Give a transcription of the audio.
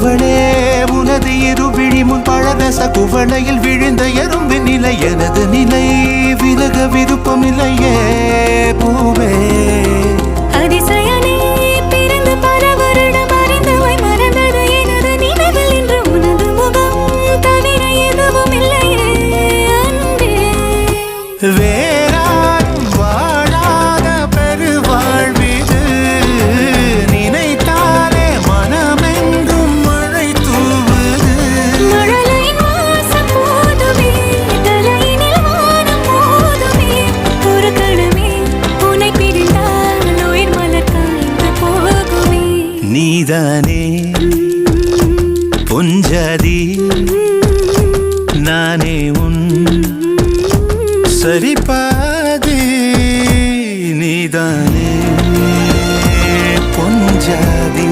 அவளே உனது இருவிழி முன் பழரச குவளையில் விழுந்த எறும்பின் நிலை எனது நிலை விலக விருப்பமில்லையே பூவே அதிசயனே பிறந்து பல வருடம் அறிந்தவை மறந்தது எனது நினைவில் இன்று உனது முகம் தவிர எதுவும் இல்லையே அன்பே வேறாரும் வாழாத பெருவாழ்விது நினைத்தாலே மனமெங்கும் மழை தூவுது மழலையின் வாசம் போதுமே தலையினில் வானம் போதுமே ஒரு கணமே உன்னை பிரிந்தால் உயிர் மலர் காய்ந்து போகுமே நீதானே பொஞ்சாதி நானே உன் சரிபாதி நீதானே பொஞ்சாதி